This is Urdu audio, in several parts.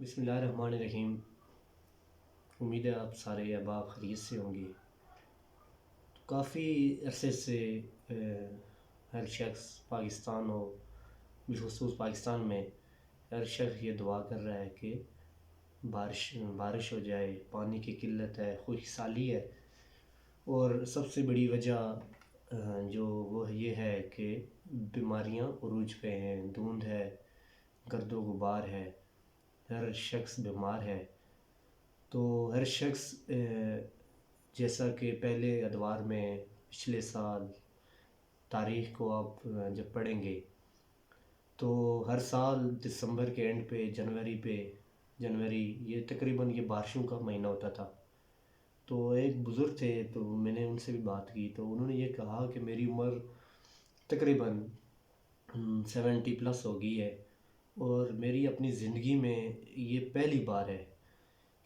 بسم اللہ الرحمن الرحیم۔ امید ہے آپ سارے احباب خیریت سے ہوں گے۔ کافی عرصے سے ہر شخص پاکستان ہو، بالخصوص پاکستان میں ہر شخص یہ دعا کر رہا ہے کہ بارش ہو جائے، پانی کی قلت ہے، خشک سالی ہے، اور سب سے بڑی وجہ جو وہ یہ ہے کہ بیماریاں عروج پہ ہیں، دھند ہے، گرد و غبار ہے، ہر شخص بیمار ہے۔ تو ہر شخص جیسا کہ پہلے ادوار میں پچھلے سال تاریخ کو آپ جب پڑھیں گے تو ہر سال دسمبر کے اینڈ پہ جنوری یہ تقریباً یہ بارشوں کا مہینہ ہوتا تھا۔ تو ایک بزرگ تھے، تو میں نے ان سے بھی بات کی تو انہوں نے یہ کہا کہ میری عمر تقریباً 70+ ہو گئی ہے، اور میری اپنی زندگی میں یہ پہلی بار ہے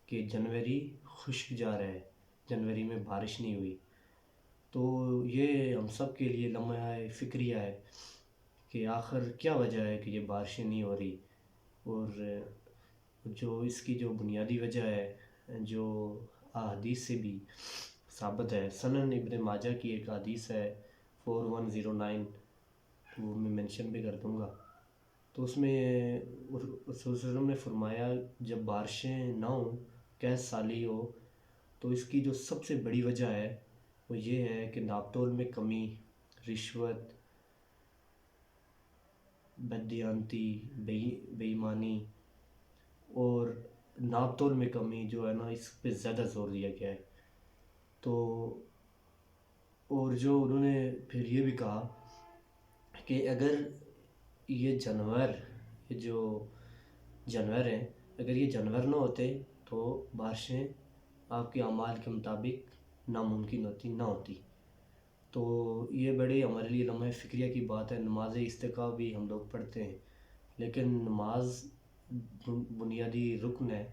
کہ جنوری خشک جا رہا ہے، جنوری میں بارش نہیں ہوئی۔ تو یہ ہم سب کے لیے لمحہ فکریہ ہے کہ آخر کیا وجہ ہے کہ یہ بارشیں نہیں ہو رہی، اور جو اس کی جو بنیادی وجہ ہے جو احادیث سے بھی ثابت ہے۔ سنن ابن ماجہ کی ایک حدیث ہے 4109، وہ میں منشن بھی کر دوں گا۔ تو اس میں رسول صلی اللہ علیہ وسلم نے فرمایا جب بارشیں نہ ہوں، قحط سالی ہو، تو اس کی جو سب سے بڑی وجہ ہے وہ یہ ہے کہ ناپ تول میں کمی، رشوت، بددیانتی، بے ایمانی اور ناپ تول میں کمی جو ہے نا، اس پہ زیادہ زور دیا گیا ہے۔ تو اور جو انہوں نے پھر یہ بھی کہا کہ اگر یہ جو جانور ہیں، اگر یہ جانور نہ ہوتے تو بارشیں آپ کے اعمال کے مطابق ناممکن نہ ہوتی۔ تو یہ بڑے ہمارے لیے لمحہ فکریہ کی بات ہے۔ نماز استسقاء بھی ہم لوگ پڑھتے ہیں، لیکن نماز بنیادی رکن ہے،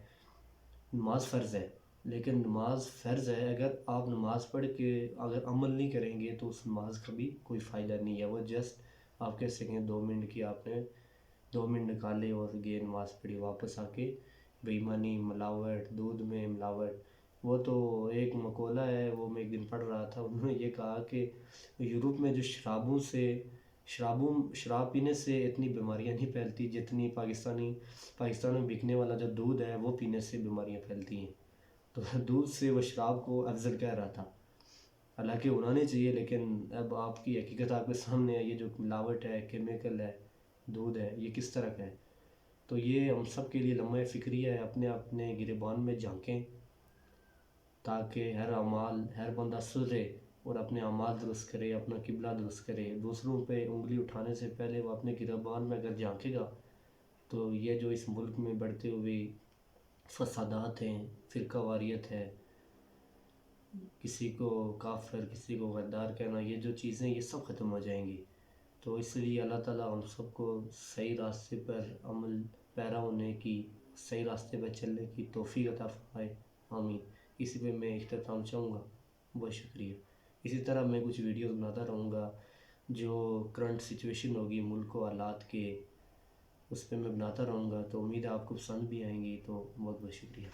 نماز فرض ہے، لیکن نماز فرض ہے، اگر آپ نماز پڑھ کے اگر عمل نہیں کریں گے تو اس نماز کا بھی کوئی فائدہ نہیں ہے۔ وہ جسٹ آپ کہہ سکیں 2 منٹ کی آپ نے 2 منٹ نکالے اور یہ نماز پڑھی، واپس آ کے بے ایمانی، ملاوٹ، دودھ میں ملاوٹ۔ وہ تو ایک مقولہ ہے، وہ میں ایک دن پڑھ رہا تھا، انہوں نے یہ کہا کہ یورپ میں جو شراب پینے سے اتنی بیماریاں نہیں پھیلتی جتنی پاکستان میں بکنے والا جو دودھ ہے وہ پینے سے بیماریاں پھیلتی ہیں۔ تو دودھ سے وہ شراب کو افضل کہہ رہا تھا، حالانکہ ہونا نہیں چاہیے، لیکن اب آپ کی حقیقت آپ کے سامنے ہے، یہ جو ملاوٹ ہے، کیمیکل ہے، دودھ ہے، یہ کس طرح کا ہے۔ تو یہ ہم سب کے لیے لمحہ فکریہ ہے، اپنے اپنے گریبان میں جھانکیں تاکہ ہر بندہ سدھرے اور اپنے اعمال درست کرے، اپنا قبلہ درست کرے۔ دوسروں پہ انگلی اٹھانے سے پہلے وہ اپنے گریبان میں اگر جھانکے گا تو یہ جو اس ملک میں بڑھتے ہوئے فسادات ہیں، فرقہ واریت ہے، کسی کو کافر، کسی کو غدار کہنا، یہ جو چیزیں یہ سب ختم ہو جائیں گی۔ تو اس لیے اللہ تعالیٰ ہم سب کو صحیح راستے پر عمل پیرا ہونے کی، صحیح راستے پر چلنے کی توفیق عطا فرمائے، آمین۔ اسی پہ میں اختتام چاہوں گا۔ بہت شکریہ۔ اسی طرح میں کچھ ویڈیوز بناتا رہوں گا، جو کرنٹ سچویشن ہوگی ملک و حالات کے، اس پہ میں بناتا رہوں گا، تو امید ہے آپ کو پسند بھی آئیں گی۔ تو بہت بہت شکریہ۔